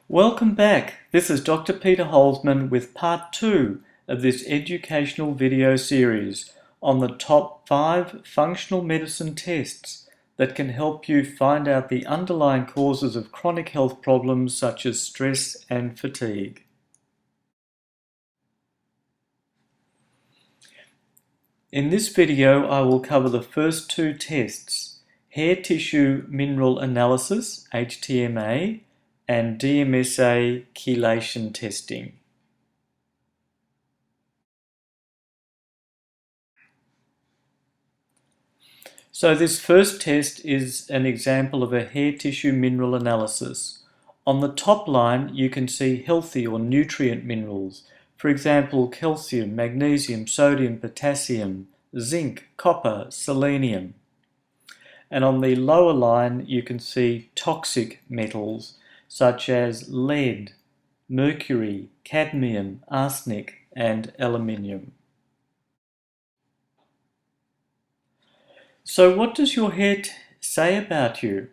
Welcome back. This is Dr. Peter Holsman with part 2 of this educational video series on the top 5 functional medicine tests that can help you find out the underlying causes of chronic health problems such as stress and fatigue. In this video, I will cover the first 2 tests, hair tissue mineral analysis, HTMA, and DMSA chelation testing. So this first test is an example of a hair tissue mineral analysis. On the top line you can see healthy or nutrient minerals, for example calcium, magnesium, sodium, potassium, zinc, copper, selenium. And on the lower line you can see toxic metals such as lead, mercury, cadmium, arsenic, and aluminium. So what does your hair say about you?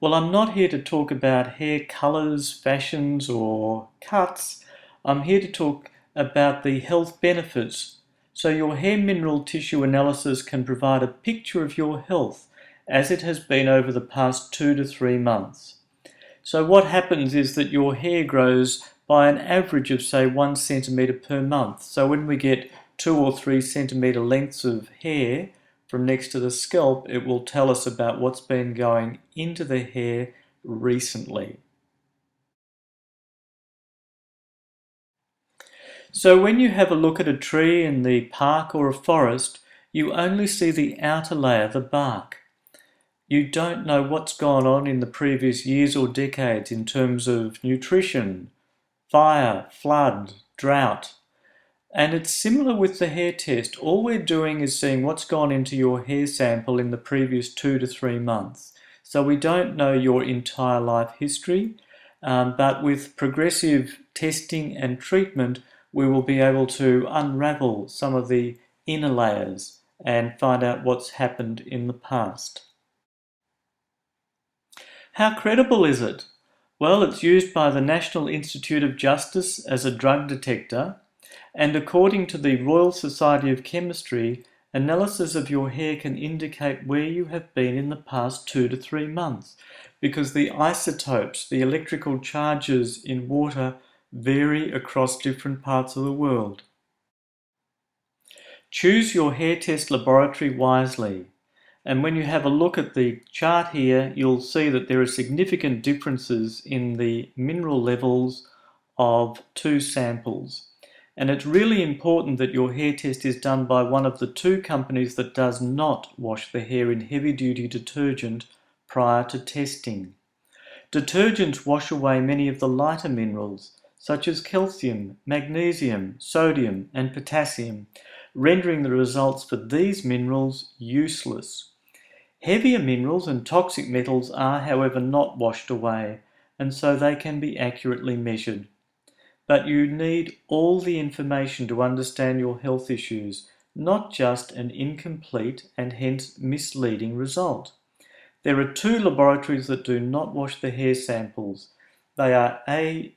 Well, I'm not here to talk about hair colours, fashions, or cuts. I'm here to talk about the health benefits. So your hair mineral tissue analysis can provide a picture of your health as it has been over the past 2 to 3 months. So what happens is that your hair grows by an average of say 1 centimetre per month. So when we get 2 or 3 centimetre lengths of hair from next to the scalp, it will tell us about what's been going into the hair recently. So when you have a look at a tree in the park or a forest, you only see the outer layer, the bark. You don't know what's gone on in the previous years or decades in terms of nutrition, fire, flood, drought. And it's similar with the hair test. All we're doing is seeing what's gone into your hair sample in the previous 2 to 3 months. So we don't know your entire life history, but with progressive testing and treatment, we will be able to unravel some of the inner layers and find out what's happened in the past. How credible is it? Well, it's used by the National Institute of Justice as a drug detector, and according to the Royal Society of Chemistry, analysis of your hair can indicate where you have been in the past 2 to 3 months, because the isotopes, the electrical charges in water, vary across different parts of the world. Choose your hair test laboratory wisely. And when you have a look at the chart here, you'll see that there are significant differences in the mineral levels of 2 samples. And it's really important that your hair test is done by one of the 2 companies that does not wash the hair in heavy-duty detergent prior to testing. Detergents wash away many of the lighter minerals, such as calcium, magnesium, sodium, and potassium, rendering the results for these minerals useless. Heavier minerals and toxic metals are, however, not washed away, and so they can be accurately measured. But you need all the information to understand your health issues, not just an incomplete and hence misleading result. There are 2 laboratories that do not wash the hair samples. They are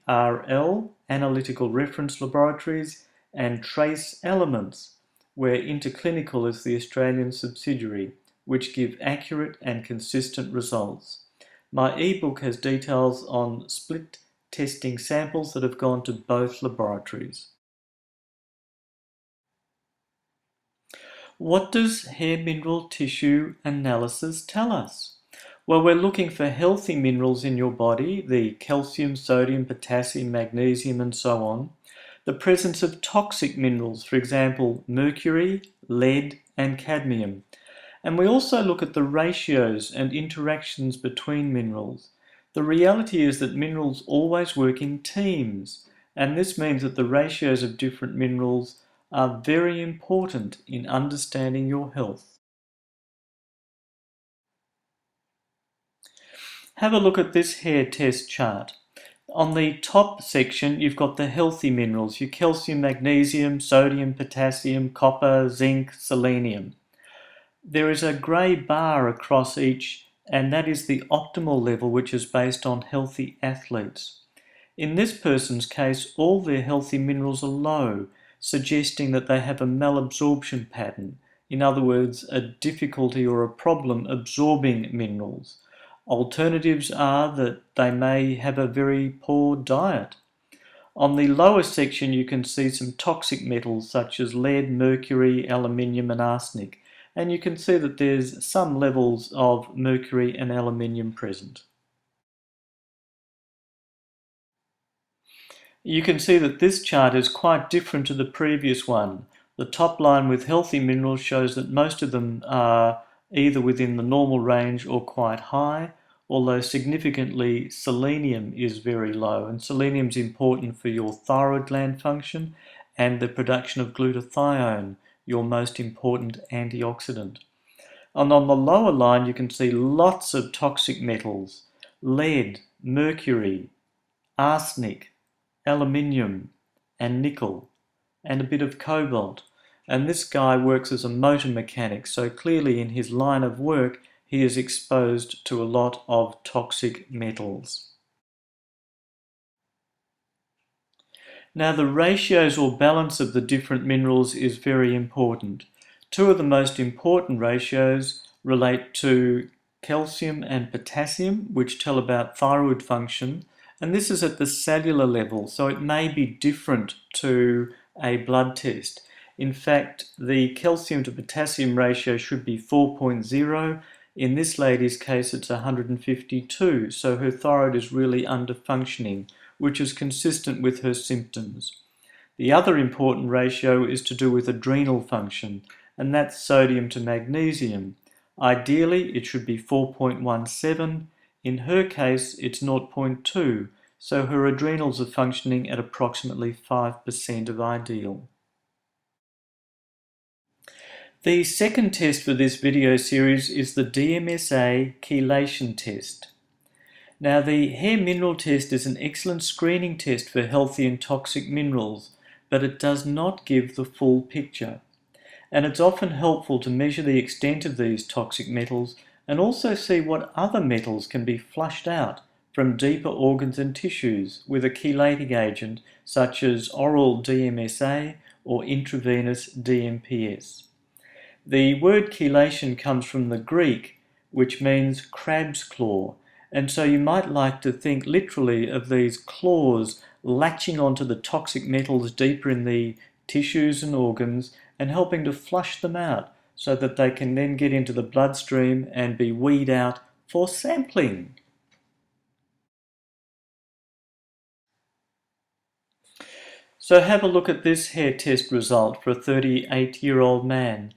ARL, Analytical Reference Laboratories, and Trace Elements, where Interclinical is the Australian subsidiary, which give accurate and consistent results. My ebook has details on split testing samples that have gone to both laboratories. What does hair mineral tissue analysis tell us? Well, we're looking for healthy minerals in your body, the calcium, sodium, potassium, magnesium, and so on. The presence of toxic minerals, for example, mercury, lead, and cadmium. And we also look at the ratios and interactions between minerals. The reality is that minerals always work in teams, and this means that the ratios of different minerals are very important in understanding your health. Have a look at this hair test chart. On the top section, you've got the healthy minerals, your calcium, magnesium, sodium, potassium, copper, zinc, selenium. There is a grey bar across each, and that is the optimal level, which is based on healthy athletes. In this person's case, all their healthy minerals are low, suggesting that they have a malabsorption pattern. In other words, a difficulty or a problem absorbing minerals. Alternatives are that they may have a very poor diet. On the lower section you can see some toxic metals such as lead, mercury, aluminium and arsenic, and you can see that there's some levels of mercury and aluminium present. You can see that this chart is quite different to the previous one. The top line with healthy minerals shows that most of them are either within the normal range or quite high, although significantly selenium is very low, and selenium is important for your thyroid gland function and the production of glutathione, your most important antioxidant. And on the lower line you can see lots of toxic metals: lead, mercury, arsenic, aluminium and nickel, and a bit of cobalt. And this guy works as a motor mechanic, so clearly in his line of work he is exposed to a lot of toxic metals. Now the ratios or balance of the different minerals is very important. Two of the most important ratios relate to calcium and potassium, which tell about thyroid function, and this is at the cellular level, so it may be different to a blood test. In fact, the calcium to potassium ratio should be 4.0. In this lady's case, it's 152, so her thyroid is really under-functioning, which is consistent with her symptoms. The other important ratio is to do with adrenal function, and that's sodium to magnesium. Ideally, it should be 4.17. In her case, it's 0.2, so her adrenals are functioning at approximately 5% of ideal. The second test for this video series is the DMSA chelation test. Now, the hair mineral test is an excellent screening test for healthy and toxic minerals, but it does not give the full picture. And it's often helpful to measure the extent of these toxic metals and also see what other metals can be flushed out from deeper organs and tissues with a chelating agent such as oral DMSA or intravenous DMPS. The word chelation comes from the Greek, which means crab's claw, and so you might like to think literally of these claws latching onto the toxic metals deeper in the tissues and organs and helping to flush them out so that they can then get into the bloodstream and be weeded out for sampling. So have a look at this hair test result for a 38-year-old man.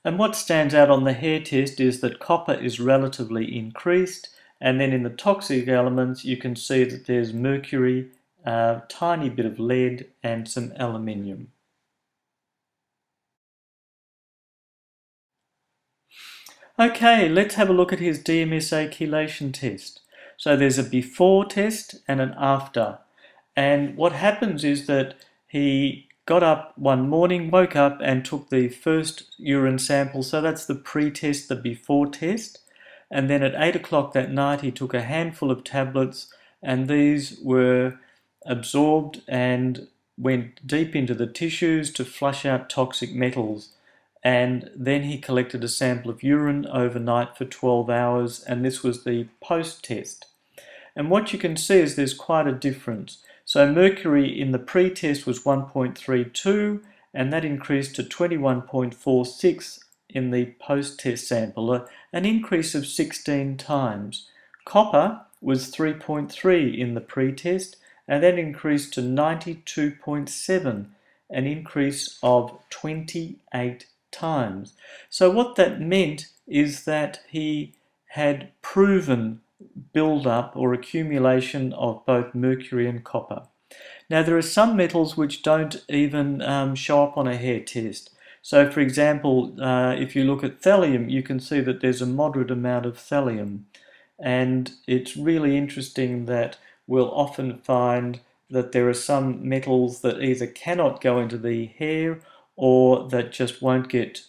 And what stands out on the hair test is that copper is relatively increased, and then in the toxic elements you can see that there's mercury, a tiny bit of lead and some aluminium. Okay, let's have a look at his DMSA chelation test. So there's a before test and an after. And what happens is that he got up one morning, woke up and took the first urine sample. So that's the pre-test, the before test. And then at 8 o'clock that night he took a handful of tablets, and these were absorbed and went deep into the tissues to flush out toxic metals. And then he collected a sample of urine overnight for 12 hours, and this was the post-test. And what you can see is there's quite a difference. So mercury in the pre-test was 1.32, and that increased to 21.46 in the post-test sample, an increase of 16 times. Copper was 3.3 in the pre-test, and that increased to 92.7, an increase of 28 times. So what that meant is that he had proven build-up or accumulation of both mercury and copper. Now there are some metals which don't even show up on a hair test. So for example, if you look at thallium, you can see that there's a moderate amount of thallium. And it's really interesting that we'll often find that there are some metals that either cannot go into the hair or that just won't get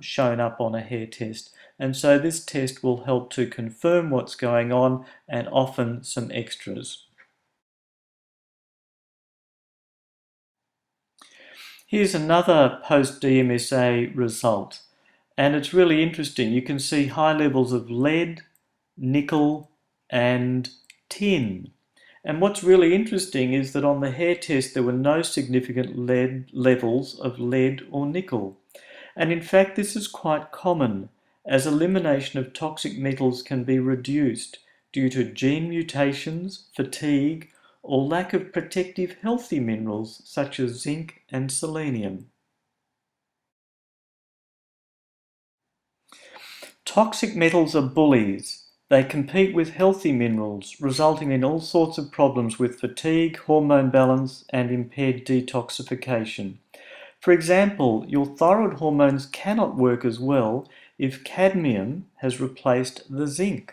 shown up on a hair test. And so this test will help to confirm what's going on and often some extras. Here's another post-DMSA result, and it's really interesting. You can see high levels of lead, nickel, and tin. And what's really interesting is that on the hair test there were no significant levels of lead or nickel. And in fact this is quite common, as elimination of toxic metals can be reduced due to gene mutations, fatigue, or lack of protective healthy minerals such as zinc and selenium. Toxic metals are bullies. They compete with healthy minerals, resulting in all sorts of problems with fatigue, hormone balance, and impaired detoxification. For example, your thyroid hormones cannot work as well if cadmium has replaced the zinc.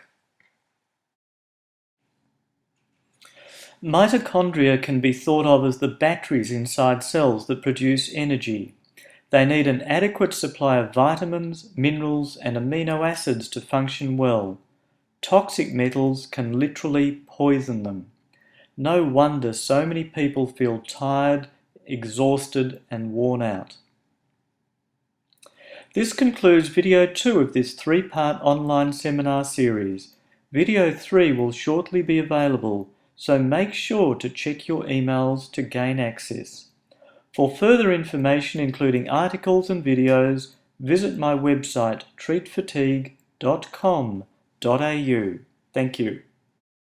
Mitochondria can be thought of as the batteries inside cells that produce energy. They need an adequate supply of vitamins, minerals, and amino acids to function well. Toxic metals can literally poison them. No wonder so many people feel tired, exhausted, and worn out. This concludes video 2 of this 3-part online seminar series. Video 3 will shortly be available, so make sure to check your emails to gain access. For further information, including articles and videos, visit my website treatfatigue.com.au. Thank you.